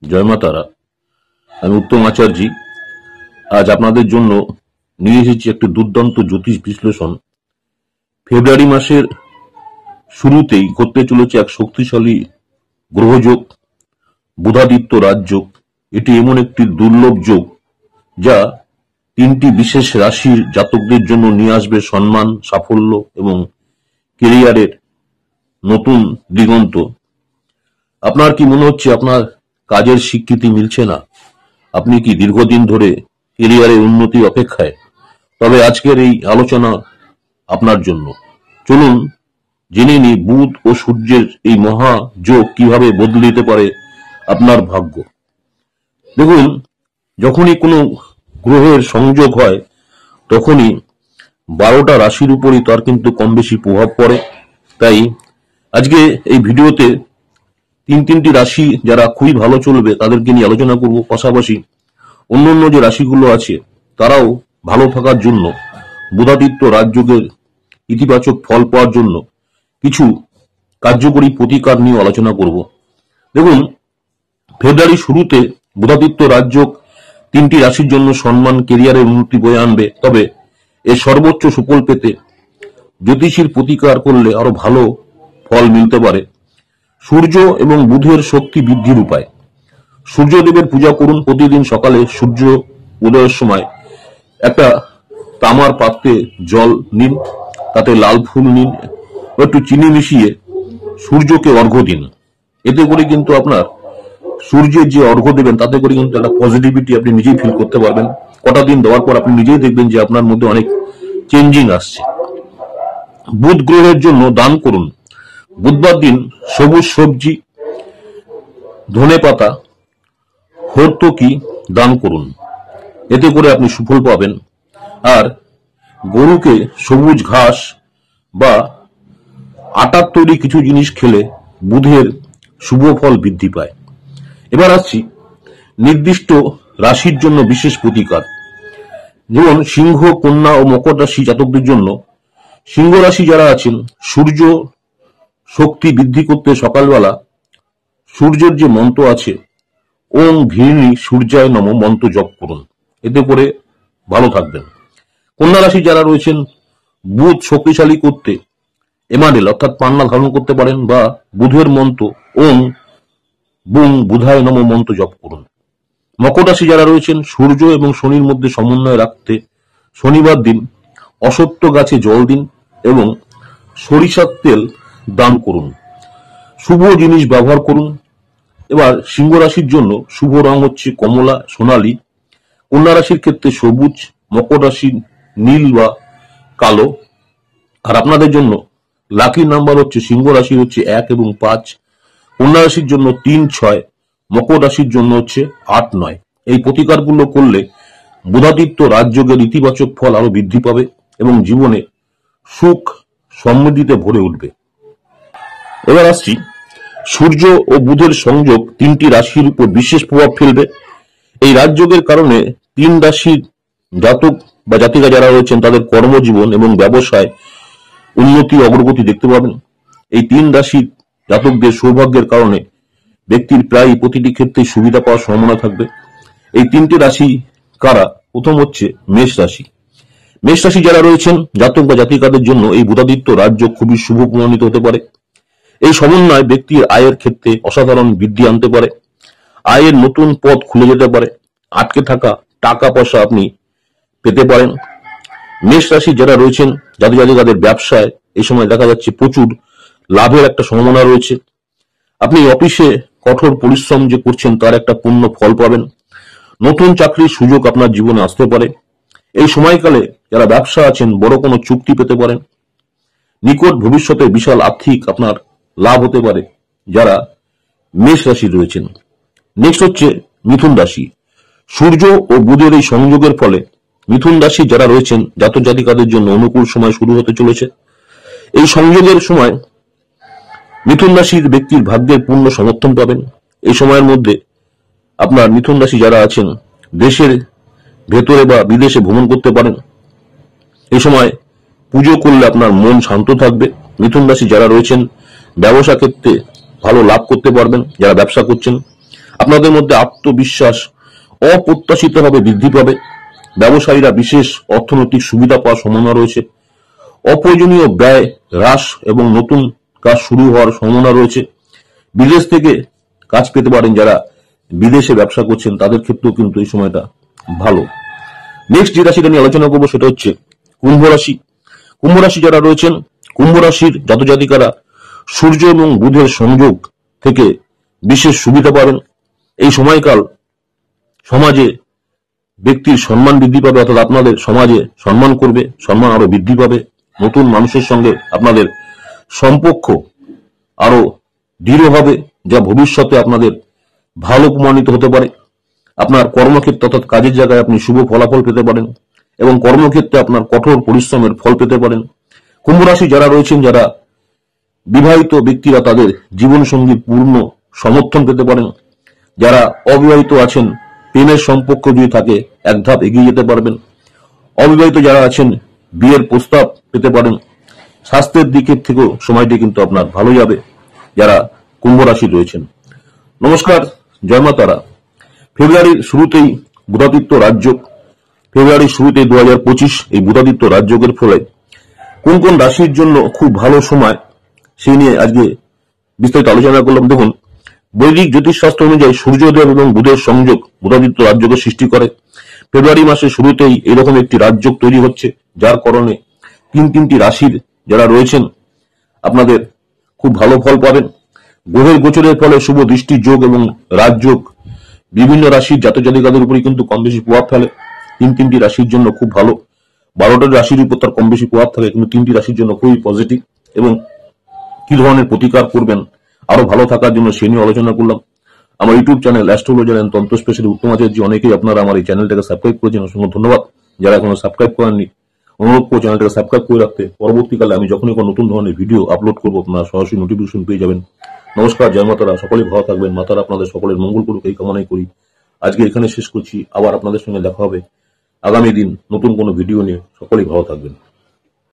জয় মা তারা। আমি উত্তম আচার্য। আজ আপনাদের জন্য নিয়ে এসেছি একটি দুর্দান্ত জ্যোতিষ বিশ্লেষণ। ফেব্রুয়ারি মাসের শুরুতেই ঘটতে চলেছে এক শক্তিশালী গ্রহযোগ, বুধাদিত্য রাজযোগ। এটি এমন একটি দুর্লভ যোগ যা তিনটি বিশেষ রাশির জাতকদের জন্য নিয়ে আসবে সম্মান, সাফল্য এবং কেরিয়ারের নতুন দিগন্ত। আপনার কি মনে হচ্ছে আপনার কাজের স্বীকৃতি মিলছে না? আপনি কি দীর্ঘদিন ধরে কেরিয়ারের উন্নতি অপেক্ষায়? তবে আজকের এই আলোচনা আপনার জন্য। চলুন জেনে নিই বুধ ও সূর্যের এই মহাযোগ কিভাবে বদলে দিতে পারে আপনার ভাগ্য। দেখুন, যখনই কোনো গ্রহের সংযোগ হয় তখনই 12টা রাশির উপরই তার কিন্তু কম বেশি প্রভাব পড়ে। তাই আজকে এই ভিডিওতে তিনটি রাশি যারা খুবই ভালো চলবে তাদেরকে নিয়ে আলোচনা করব। পাশাপাশি অন্যান্য যে রাশিগুলো আছে তারাও ভালো থাকার জন্য, বুধাদিত্য রাজযোগের ইতিবাচক ফল পাওয়ার জন্য কিছু কার্যকরী প্রতিকার নিয়ে আলোচনা করব। দেখুন, ফেব্রুয়ারি শুরুতে বুধাদিত্য রাজযোগ তিনটি রাশির জন্য সম্মান, কেরিয়ারের উন্নতি বয়ে আনবে। তবে এর সর্বোচ্চ সুফল পেতে জ্যোতিষীর প্রতিকার করলে আরো ভালো ফল মিলতে পারে। সূর্য এবং বুধের শক্তি বৃদ্ধির উপায়। সূর্যদেবের পূজা করুন। প্রতিদিন সকালে সূর্য উদয়ের সময় একটা তামার পাত্রে জল নিন, তাতে লাল ফুল নিন, একটু চিনি মিশিয়ে সূর্যকে অর্ঘ্য দিন। এতে করে কিন্তু আপনার সূর্যের যে অর্ঘ্য দেবেন তাতে করে কিন্তু একটা পজিটিভিটি আপনি নিজেই ফিল করতে পারবেন। কটা দিন দেওয়ার পর আপনি নিজেই দেখবেন যে আপনার মধ্যে অনেক চেঞ্জিং আসছে। বুধ গ্রহের জন্য দান করুন। বুধবার দিন সবুজ সবজি, ধনেপাতা, হরতকি দান করুন। এতে করে আপনি সুফল পাবেন। আর গরুকে সবুজ ঘাস বা আটার তৈরি কিছু জিনিস খেলে বুধের শুভ ফল বৃদ্ধি পায়। এবার আসছি নির্দিষ্ট রাশির জন্য বিশেষ প্রতিকার। যেমন সিংহ, কন্যা ও মকর রাশি জাতকদের জন্য। সিংহ রাশি যারা আছেন, সূর্য শক্তি বৃদ্ধি করতে সকালবেলা সূর্যের যে মন্ত্র আছে ওং ঘৃণী সূর্যায় নমঃ মন্ত্র জপ করুন। এতে করে ভালো থাকবেন। কন্যা রাশি যারা রয়েছেন, বুধ শক্তিশালী করতে এমাডেল অর্থাৎ পান্না ধারণ করতে পারেন বা বুধের মন্ত্র ওং বুং বুধায় নমঃ মন্ত্র জপ করুন। মকর রাশি যারা রয়েছেন, সূর্য এবং শনির মধ্যে সমন্বয় রাখতে শনিবার দিন অশ্বত্থ গাছে জল দিন এবং সরিষার তেল দান করুন। শুভ জিনিস ব্যবহার করুন। এবার সিংহ রাশির জন্য শুভ রং হচ্ছে কমলা, সোনালী। কন্যা রাশির ক্ষেত্রে সবুজ, মকর রাশির নীল বা কালো। আর আপনাদের জন্য লাকি নাম্বার হচ্ছে সিংহ রাশির হচ্ছে 1 এবং 5, কন্যা রাশির জন্য 3, 6, মকর রাশির জন্য হচ্ছে 8, 9। এই প্রতিকারগুলো করলে বুধাদিত্য রাজযোগের ইতিবাচক ফল আরো বৃদ্ধি পাবে এবং জীবনে সুখ সমৃদ্ধিতে ভরে উঠবে। এবার আসছি সূর্য ও বুধের সংযোগ তিনটি রাশির উপর বিশেষ প্রভাব ফেলবে। এই রাজযোগের কারণে 3 রাশির জাতক বা জাতিকা যারা রয়েছেন তাদের কর্মজীবন এবং ব্যবসায় উন্নতি অগ্রগতি দেখতে পাবেন। এই 3 রাশির জাতকদের সৌভাগ্যের কারণে ব্যক্তির প্রায় প্রতিটি ক্ষেত্রে সুবিধা পাওয়ার সম্ভাবনা থাকবে। এই 3টে রাশি কারা? প্রথম হচ্ছে মেষ রাশি। মেষ রাশি যারা রয়েছেন জাতক বা জাতিকাদের জন্য এই বুধাদিত্য রাজযোগ খুবই শুভ প্রমাণিত হতে পারে। এই সমন্বয় ব্যক্তির আয়ের ক্ষেত্রে অসাধারণ বৃদ্ধি আনতে পারে। আয়ের নতুন পথ খুলে যেতে পারে। আটকে থাকা টাকা পয়সা আপনি পেতে পারেন। মেষ রাশি যারা রয়েছেন জাতিকাদের ব্যবসায় এই সময় দেখা যাচ্ছে প্রচুর লাভের একটা সম্ভাবনা রয়েছে। আপনি অফিসে কঠোর পরিশ্রম যে করছেন তার একটা পূর্ণ ফল পাবেন। নতুন চাকরির সুযোগ আপনার জীবনে আসতে পারে। এই সময়কালে যারা ব্যবসা আছেন বড় কোনো চুক্তি পেতে পারেন। নিকট ভবিষ্যতে বিশাল আর্থিক আপনার লাভ হতে পারে যারা মেষ রাশি রয়েছেন। নেক্সট হচ্ছে মিথুন রাশি। সূর্য ও বুধের এই সংযোগের ফলে মিথুন রাশি যারা রয়েছেন জাতক জাতিকাদের জন্য অনুকূল সময় শুরু হতে চলেছে। এই সংযোগের সময় মিথুন রাশির ব্যক্তির ভাগ্যের পূর্ণ সমর্থন পাবেন। এই সময়ের মধ্যে আপনার মিথুন রাশি যারা আছেন দেশের ভেতরে বা বিদেশে ভ্রমণ করতে পারেন। এই সময় পুজো করলে আপনার মন শান্ত থাকবে। মিথুন রাশি যারা রয়েছেন ব্যবসা ক্ষেত্রে ভালো লাভ করতে পারবেন যারা ব্যবসা করছেন। আপনাদের মধ্যে আত্মবিশ্বাস অপ্রত্যাশিতভাবে বৃদ্ধি পাবে। ব্যবসায়ীরা বিশেষ অর্থনৈতিক সুবিধা পাওয়ার সম্ভাবনা রয়েছে। অপ্রয়োজনীয় ব্যয় হ্রাস এবং নতুন কাজ শুরু হওয়ার সম্ভাবনা রয়েছে। বিদেশ থেকে কাজ পেতে পারেন। যারা বিদেশে ব্যবসা করছেন তাদের ক্ষেত্রেও কিন্তু এই সময়টা ভালো। নেক্সট যে রাশিটা নিয়ে আলোচনা করবো সেটা হচ্ছে কুম্ভ রাশি। কুম্ভ রাশি যারা রয়েছেন, কুম্ভ রাশির জাতজাতিকারা সূর্য এবং বুধের সংযোগ থেকে বিশেষ সুবিধা পাবেন। এই সময়কাল সমাজে ব্যক্তির সম্মান বৃদ্ধি পাবে, অর্থাৎ আপনাদের সমাজে সম্মান করবে, সম্মান আরো বৃদ্ধি পাবে। নতুন মানুষের সঙ্গে আপনাদের সম্পর্ক আরো দৃঢ় হবে, যা ভবিষ্যতে আপনাদের ভালো প্রমাণিত হতে পারে। আপনার কর্মক্ষেত্রে অর্থাৎ কাজের জায়গায় আপনি শুভ ফলাফল পেতে পারেন এবং কর্মক্ষেত্রে আপনার কঠোর পরিশ্রমের ফল পেতে পারেন। কুম্ভ রাশি যারা রয়েছেন, যারা বিবাহিত ব্যক্তিরা তাদের জীবনসঙ্গীর পূর্ণ সমর্থন পেতে পারেন। যারা অবিবাহিত আছেন, প্রেমের সম্পর্ক যদি থাকে এক ধাপ এগিয়ে যেতে পারবেন। অবিবাহিত যারা আছেন বিয়ের প্রস্তাব পেতে পারেন। স্বাস্থ্যের দিকের থেকেও সময়টি কিন্তু আপনার ভালো যাবে যারা কুম্ভ রাশি রয়েছেন। নমস্কার, জয় মা তারা। ফেব্রুয়ারির শুরুতেই বুধাদিত্য রাজযোগ, ফেব্রুয়ারির শুরুতেই 2025 এই বুধাদিত্য রাজযোগের ফলে কোন কোন রাশির জন্য খুব ভালো সময় সেই নিয়ে আজকে বিস্তারিত আলোচনা করলাম। দেখুন, বৈদিক জ্যোতিষশাস্ত্র অনুযায়ী সূর্যদেব এবং বুধের সংযোগ বুধাদিত্য রাজযোগের সৃষ্টি করে। ফেব্রুয়ারি মাসের শুরুতেই এরকম একটি রাজযোগ তৈরি হচ্ছে, যার কারণে তিনটি রাশির যারা রয়েছেন আপনাদের খুব ভালো ফল পাবেন। গ্রহের গোচরের ফলে শুভ দৃষ্টির যোগ এবং রাজযোগ বিভিন্ন রাশির জাতজাতিকাদের উপরই কিন্তু কম বেশি প্রভাব ফেলে। তিনটি রাশির জন্য খুব ভালো। 12টা রাশির উপর তার কম বেশি প্রভাব থাকে, কিন্তু 3টি রাশির জন্য খুবই পজিটিভ। এবং কি ধরনের প্রতিকার করবেন আরো ভালো থাকার জন্য সে নিয়ে আলোচনা করলাম। আমার ইউটিউব চ্যানেল অ্যাস্ট্রোলজার এন্ড তন্ত্র স্পেশালিস্ট উত্তম আচার্য, অনেকেই আপনারা আমার এই চ্যানেলটাকে সাবস্ক্রাইব করেছেন, অসংখ্য ধন্যবাদ। যারা এখনো সাবস্ক্রাইব করেননি, অনুরোধ করে চ্যানেলটাকে সাবস্ক্রাইব করে রাখতে। পরবর্তীকালে আমি যখনই কোনো নতুন ধরনের ভিডিও আপলোড করবো আপনারা সরাসরি নোটিফিকেশন পেয়ে যাবেন। নমস্কার, জয় মাতারা। সকলেই ভালো থাকবেন। মাতারা আপনাদের সকলের মঙ্গল করুক এই কামনাই করি। আজকে এখানে শেষ করছি। আবার আপনাদের সঙ্গে দেখা হবে আগামী দিন নতুন কোনো ভিডিও নিয়ে। সকলেই ভালো থাকবেন।